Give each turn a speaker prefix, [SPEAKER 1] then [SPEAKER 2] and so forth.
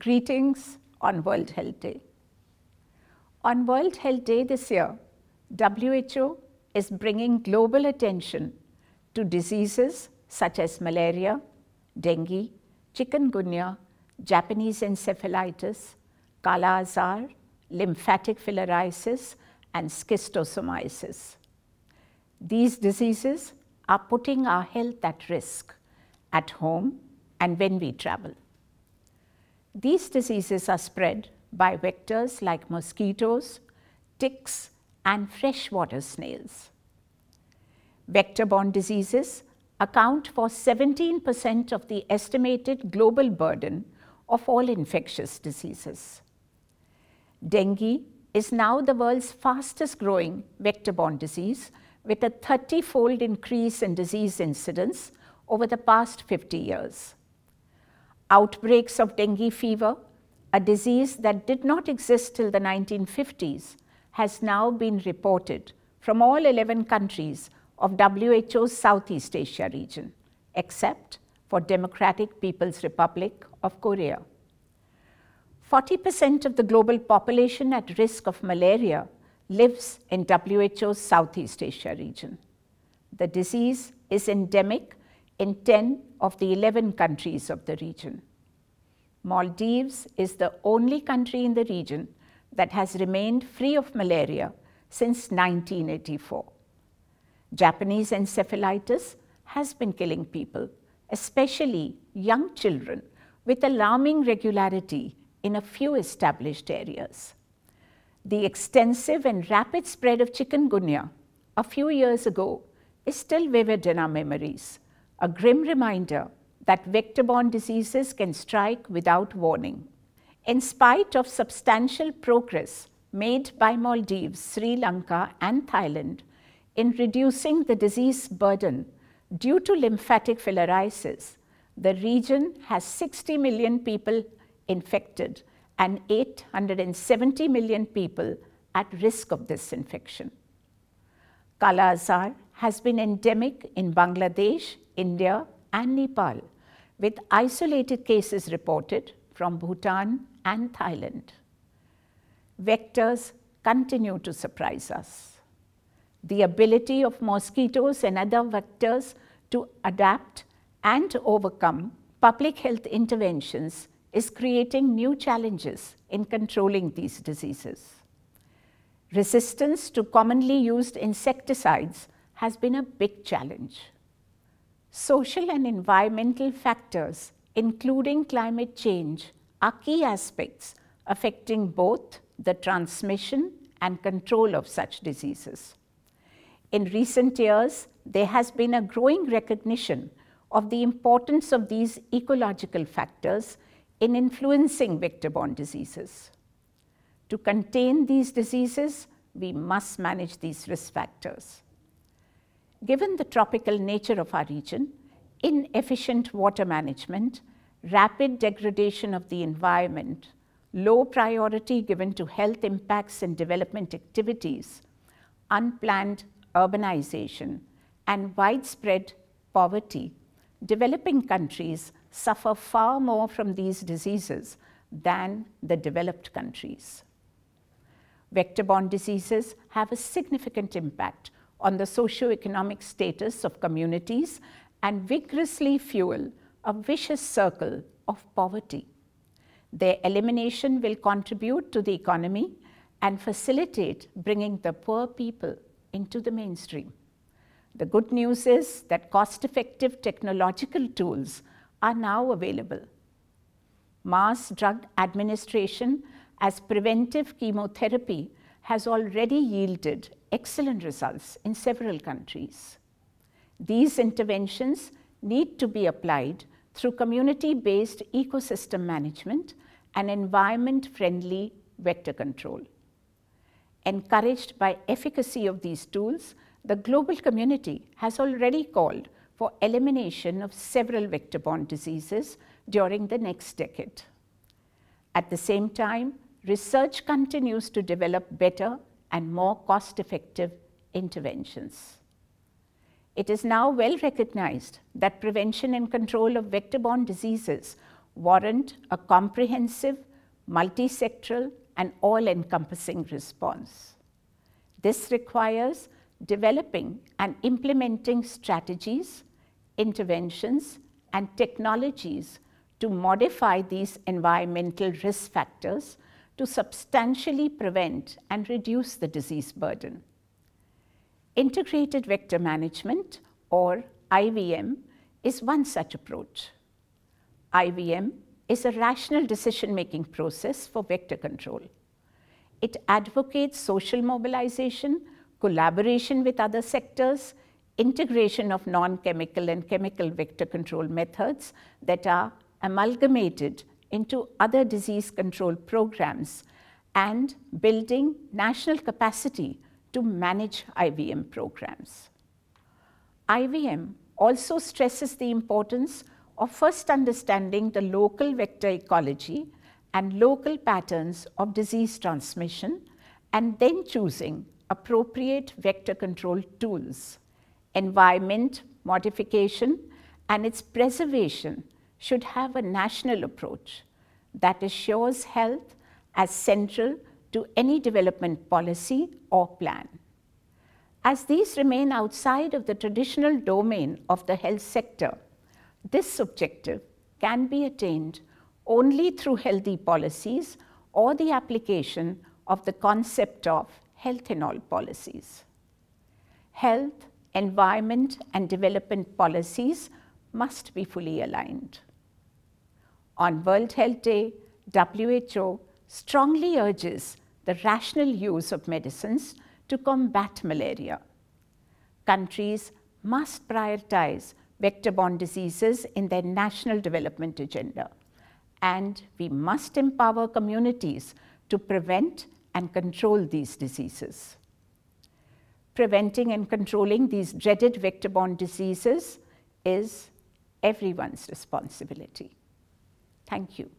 [SPEAKER 1] Greetings on World Health Day. On World Health Day this year, WHO is bringing global attention to diseases such as malaria, dengue, chikungunya, Japanese encephalitis, kala azar, lymphatic filariasis, and schistosomiasis. These diseases are putting our health at risk at home and when we travel. These diseases are spread by vectors like mosquitoes, ticks, and freshwater snails. Vector-borne diseases account for 17% of the estimated global burden of all infectious diseases. Dengue is now the world's fastest growing vector-borne disease, with a 30-fold increase in disease incidence over the past 50 years. Outbreaks of dengue fever, a disease that did not exist till the 1950s, has now been reported from all 11 countries of WHO's Southeast Asia region, except for Democratic People's Republic of Korea. 40% of the global population at risk of malaria lives in WHO's Southeast Asia region. The disease is endemic in 10 of the 11 countries of the region. Maldives is the only country in the region that has remained free of malaria since 1984. Japanese encephalitis has been killing people, especially young children, with alarming regularity in a few established areas. The extensive and rapid spread of chikungunya a few years ago is still vivid in our memories, a grim reminder that vector-borne diseases can strike without warning. In spite of substantial progress made by Maldives, Sri Lanka, and Thailand in reducing the disease burden due to lymphatic filariasis, the region has 60 million people infected and 870 million people at risk of this infection. Kala azar has been endemic in Bangladesh, India, and Nepal, with isolated cases reported from Bhutan and Thailand. Vectors continue to surprise us. The ability of mosquitoes and other vectors to adapt and overcome public health interventions is creating new challenges in controlling these diseases. Resistance to commonly used insecticides has been a big challenge. Social and environmental factors, including climate change, are key aspects affecting both the transmission and control of such diseases. In recent years, there has been a growing recognition of the importance of these ecological factors in influencing vector-borne diseases. To contain these diseases, we must manage these risk factors. Given the tropical nature of our region, inefficient water management, rapid degradation of the environment, low priority given to health impacts and development activities, unplanned urbanization, and widespread poverty, developing countries suffer far more from these diseases than the developed countries. Vector-borne diseases have a significant impact on the socio-economic status of communities and vigorously fuel a vicious circle of poverty. Their elimination will contribute to the economy and facilitate bringing the poor people into the mainstream. The good news is that cost-effective technological tools are now available. Mass drug administration as preventive chemotherapy has already yielded excellent results in several countries. These interventions need to be applied through community-based ecosystem management and environment-friendly vector control. Encouraged by efficacy of these tools, the global community has already called for elimination of several vector-borne diseases during the next decade. At the same time, research continues to develop better and more cost-effective interventions. It is now well recognized that prevention and control of vector-borne diseases warrant a comprehensive, multi-sectoral and all-encompassing response. This requires developing and implementing strategies, interventions, and technologies to modify these environmental risk factors to substantially prevent and reduce the disease burden. Integrated vector management, or IVM, is one such approach. IVM is a rational decision-making process for vector control. It advocates social mobilization, collaboration with other sectors, integration of non-chemical and chemical vector control methods that are amalgamated into other disease control programs, and building national capacity to manage IVM programs. IVM also stresses the importance of first understanding the local vector ecology and local patterns of disease transmission, and then choosing appropriate vector control tools. Environment modification and its preservation should have a national approach that assures health as central to any development policy or plan. As these remain outside of the traditional domain of the health sector, this objective can be attained only through healthy policies or the application of the concept of health in all policies. Health, environment, and development policies must be fully aligned. On World Health Day, WHO strongly urges the rational use of medicines to combat malaria. Countries must prioritize vector-borne diseases in their national development agenda, and we must empower communities to prevent and control these diseases. Preventing and controlling these dreaded vector-borne diseases is everyone's responsibility. Thank you.